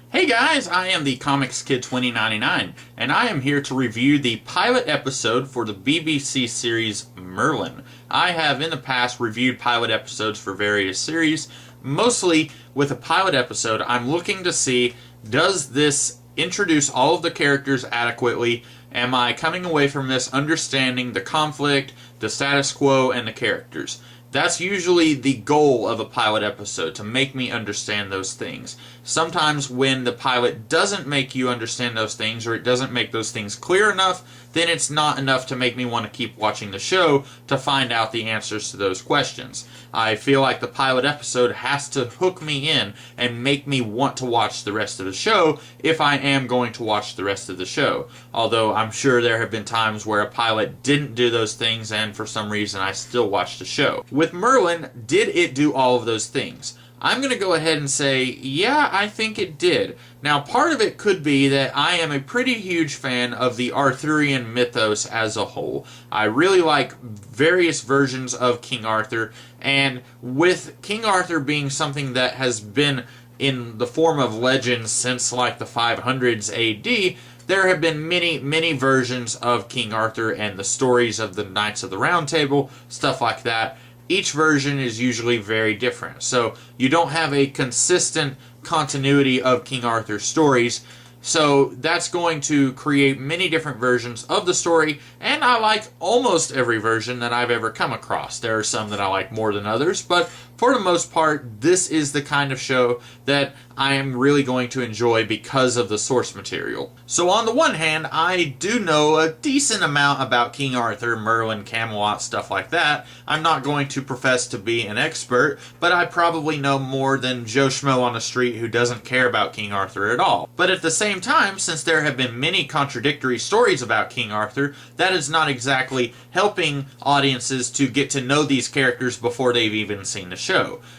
Hey guys, I am the Comics Kid 2099, and I am here to review the pilot episode for the BBC series Merlin. I have in the past reviewed pilot episodes for various series. Mostly with a pilot episode, I'm looking to see, does this introduce all of the characters adequately? Am I coming away from this understanding the conflict, the status quo, and the characters? That's usually the goal of a pilot episode, to make me understand those things. Sometimes when the pilot doesn't make you understand those things, or it doesn't make those things clear enough, then it's not enough to make me want to keep watching the show to find out the answers to those questions. I feel like the pilot episode has to hook me in and make me want to watch the rest of the show if I am going to watch the rest of the show. Although I'm sure there have been times where a pilot didn't do those things and for some reason I still watched the show. With Merlin, did it do all of those things? I'm going to go ahead and say, yeah, I think it did. Now, part of it could be that I am a pretty huge fan of the Arthurian mythos as a whole. I really like various versions of King Arthur, and with King Arthur being something that has been in the form of legend since like the 500s AD, there have been many versions of King Arthur and the stories of the Knights of the Round Table, stuff like that. Each version is usually very different, so you don't have a consistent continuity of King Arthur's stories, so that's going to create many different versions of the story, and I like almost every version that I've ever come across. There are some that I like more than others, but for the most part, this is the kind of show that I am really going to enjoy because of the source material. So on the one hand, I do know a decent amount about King Arthur, Merlin, Camelot, stuff like that. I'm not going to profess to be an expert, but I probably know more than Joe Schmo on the street who doesn't care about King Arthur at all. But at the same time, since there have been many contradictory stories about King Arthur, that is not exactly helping audiences to get to know these characters before they've even seen the show.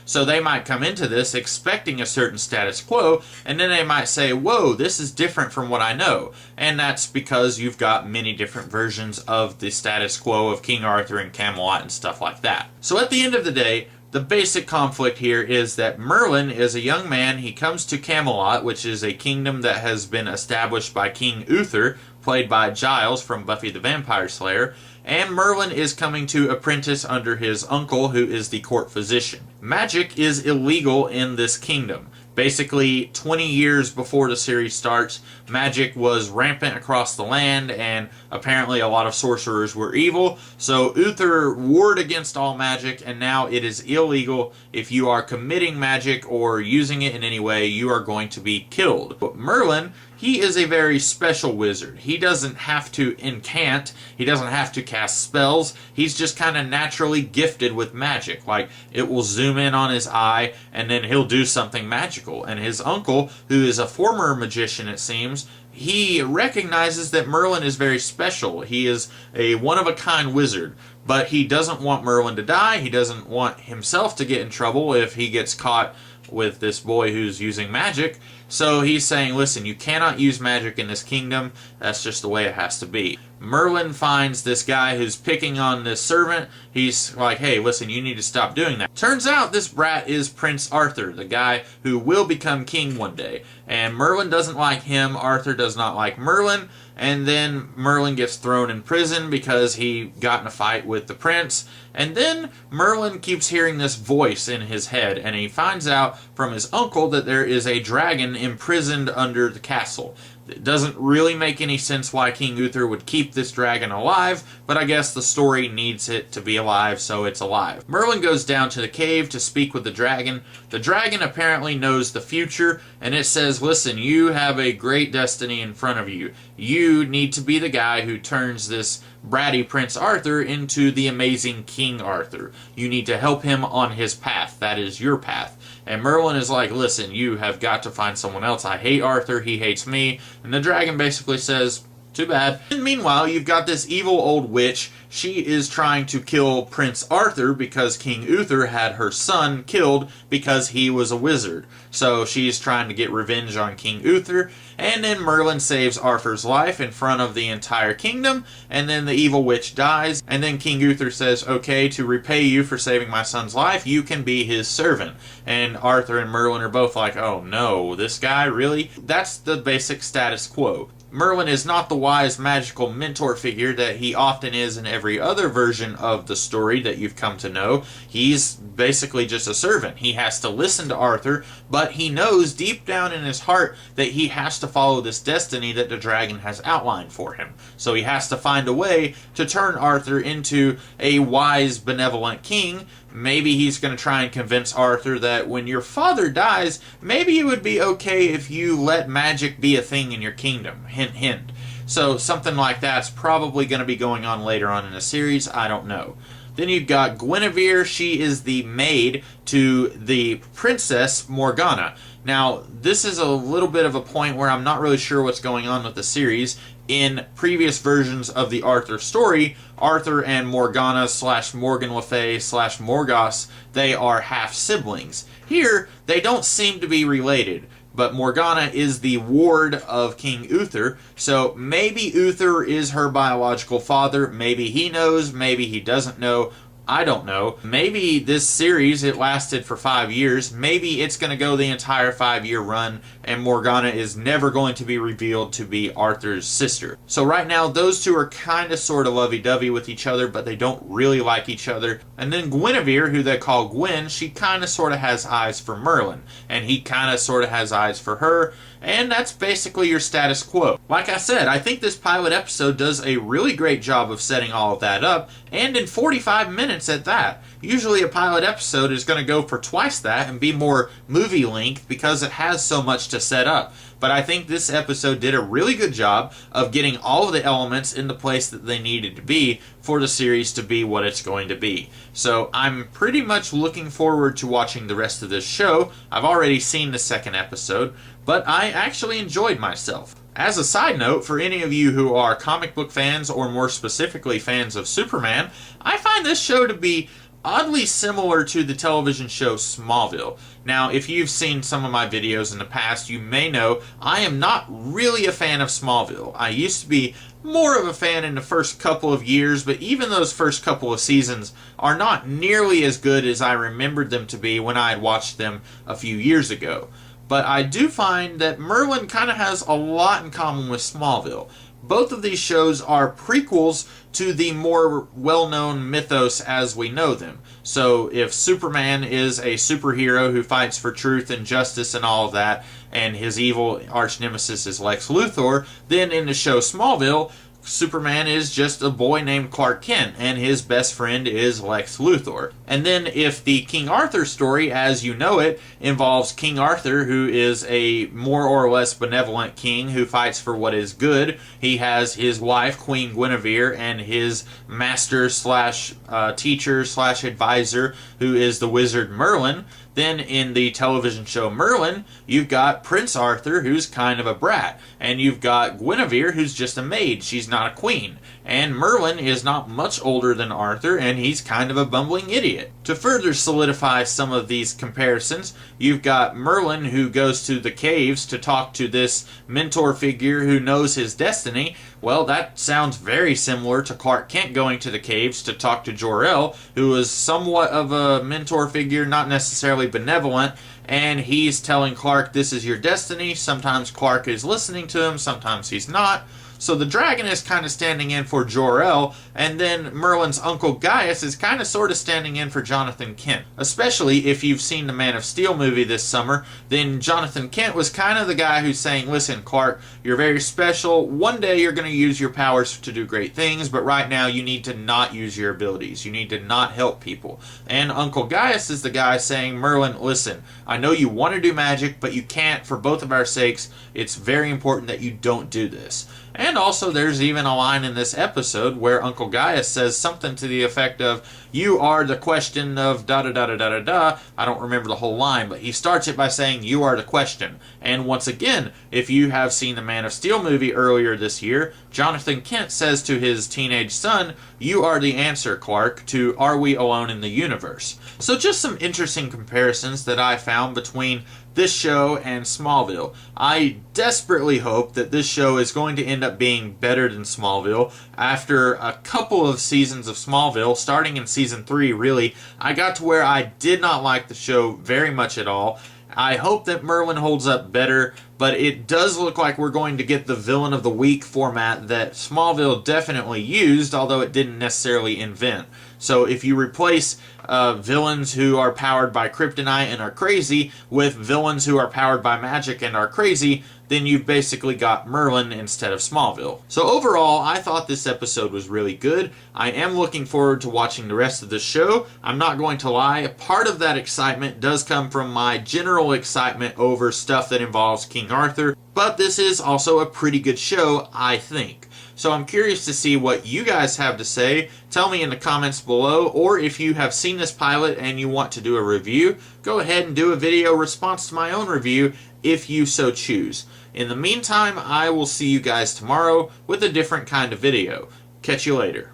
So they might come into this expecting a certain status quo, and then they might say, whoa, this is different from what I know. And that's because you've got many different versions of the status quo of King Arthur and Camelot and stuff like that. So at the end of the day, the basic conflict here is that Merlin is a young man. He comes to Camelot, which is a kingdom that has been established by King Uther, played by Giles from Buffy the Vampire Slayer, and Merlin is coming to apprentice under his uncle, who is the court physician. Magic is illegal in this kingdom. Basically, 20 years before the series starts, magic was rampant across the land, and apparently a lot of sorcerers were evil, so Uther warred against all magic, and now it is illegal. If you are committing magic or using it in any way, you are going to be killed. But Merlin, he is a very special wizard. He doesn't have to incant, he doesn't have to cast spells, he's just kind of naturally gifted with magic. Like, it will zoom in on his eye, and then he'll do something magical. And his uncle, who is a former magician it seems, he recognizes that Merlin is very special. He is a one-of-a-kind wizard, but he doesn't want Merlin to die. He doesn't want himself to get in trouble if he gets caught with this boy who's using magic. So he's saying, listen, you cannot use magic in this kingdom. That's just the way it has to be. Merlin finds this guy who's picking on this servant. He's like, hey, listen, you need to stop doing that. Turns out this brat is Prince Arthur, the guy who will become king one day. And Merlin doesn't like him. Arthur does not like Merlin. And then Merlin gets thrown in prison because he got in a fight with the prince. And then Merlin keeps hearing this voice in his head, and he finds out from his uncle that there is a dragon imprisoned under the castle. It doesn't really make any sense why King Uther would keep this dragon alive, but I guess the story needs it to be alive, so it's alive. Merlin goes down to the cave to speak with the dragon. The dragon apparently knows the future, and it says, listen, you have a great destiny in front of you. You need to be the guy who turns this bratty Prince Arthur into the amazing King Arthur. You need to help him on his path. That is your path. And Merlin is like, listen, you have got to find someone else. I hate Arthur, he hates me. And the dragon basically says, Too bad. And meanwhile, you've got this evil old witch. She is trying to kill Prince Arthur because King Uther had her son killed because he was a wizard. So she's trying to get revenge on King Uther. And then Merlin saves Arthur's life in front of the entire kingdom. And then the evil witch dies. And then King Uther says, okay, to repay you for saving my son's life, you can be his servant. And Arthur and Merlin are both like, oh no, this guy, really? That's the basic status quo. Merlin is not the wise magical mentor figure that he often is in every other version of the story that you've come to know. He's basically just a servant. He has to listen to Arthur, but he knows deep down in his heart that he has to follow this destiny that the dragon has outlined for him. So he has to find a way to turn Arthur into a wise, benevolent king. Maybe he's going to try and convince Arthur that when your father dies, maybe it would be okay if you let magic be a thing in your kingdom. Hint, hint. So something like that's probably going to be going on later on in the series. I don't know. Then you've got Guinevere. She is the maid to the Princess Morgana. Now, this is a little bit of a point where I'm not really sure what's going on with the series. In previous versions of the Arthur story, Arthur and Morgana / Morgan Le Fay / Morgause, they are half-siblings. Here, they don't seem to be related, but Morgana is the ward of King Uther, so maybe Uther is her biological father, maybe he knows, maybe he doesn't know. I don't know. Maybe this series, it lasted for 5 years. Maybe it's going to go the entire 5-year run, and Morgana is never going to be revealed to be Arthur's sister. So right now, those two are kind of sort of lovey-dovey with each other, but they don't really like each other. And then Guinevere, who they call Gwen, she kind of sort of has eyes for Merlin, and he kind of sort of has eyes for her. And that's basically your status quo. Like I said, I think this pilot episode does a really great job of setting all of that up, and in 45 minutes at that. Usually a pilot episode is going to go for twice that and be more movie length because it has so much to set up. But I think this episode did a really good job of getting all of the elements in the place that they needed to be for the series to be what it's going to be. So I'm pretty much looking forward to watching the rest of this show. I've already seen the second episode, but I actually enjoyed myself. As a side note, for any of you who are comic book fans, or more specifically fans of Superman, I find this show to be oddly similar to the television show Smallville. Now, if you've seen some of my videos in the past, you may know I am not really a fan of Smallville. I used to be more of a fan in the first couple of years, but even those first couple of seasons are not nearly as good as I remembered them to be when I had watched them a few years ago. But I do find that Merlin kind of has a lot in common with Smallville. Both of these shows are prequels to the more well-known mythos as we know them. So if Superman is a superhero who fights for truth and justice and all of that, and his evil arch-nemesis is Lex Luthor, then in the show Smallville, Superman is just a boy named Clark Kent, and his best friend is Lex Luthor. And then if the King Arthur story, as you know it, involves King Arthur, who is a more or less benevolent king who fights for what is good. He has his wife, Queen Guinevere, and his master / teacher / advisor, who is the wizard Merlin. Then in the television show Merlin, you've got Prince Arthur, who's kind of a brat. And you've got Guinevere, who's just a maid. She's not a queen. And Merlin is not much older than Arthur, and he's kind of a bumbling idiot. To further solidify some of these comparisons, you've got Merlin, who goes to the caves to talk to this mentor figure who knows his destiny. Well, that sounds very similar to Clark Kent going to the caves to talk to Jor-El, who is somewhat of a mentor figure, not necessarily benevolent, and he's telling Clark, this is your destiny. Sometimes Clark is listening to him, sometimes he's not. So the dragon is kind of standing in for Jor-El, and then Merlin's uncle Gaius is kind of sort of standing in for Jonathan Kent. Especially if you've seen the Man of Steel movie this summer, then Jonathan Kent was kind of the guy who's saying, listen, Clark, you're very special. One day you're going to use your powers to do great things, but right now you need to not use your abilities. You need to not help people. And Uncle Gaius is the guy saying, Merlin, listen, I know you want to do magic, but you can't for both of our sakes. It's very important that you don't do this. And also, there's even a line in this episode where Uncle Gaius says something to the effect of, "You are the question of da da da da da da da." I don't remember the whole line, but he starts it by saying, "You are the question." And once again, if you have seen the Man of Steel movie earlier this year, Jonathan Kent says to his teenage son, "You are the answer, Clark, to Are We Alone in the Universe?" So just some interesting comparisons that I found between this show and Smallville. I desperately hope that this show is going to end up being better than Smallville. After a couple of seasons of Smallville, starting in season 3 really, I got to where I did not like the show very much at all. I hope that Merlin holds up better, but it does look like we're going to get the Villain of the Week format that Smallville definitely used, although it didn't necessarily invent. So if you replace villains who are powered by kryptonite and are crazy with villains who are powered by magic and are crazy, then you've basically got Merlin instead of Smallville. So overall, I thought this episode was really good. I am looking forward to watching the rest of the show. I'm not going to lie, part of that excitement does come from my general excitement over stuff that involves King Arthur, but this is also a pretty good show, I think. So I'm curious to see what you guys have to say. Tell me in the comments below, or if you have seen this pilot and you want to do a review, go ahead and do a video response to my own review if you so choose. In the meantime, I will see you guys tomorrow with a different kind of video. Catch you later.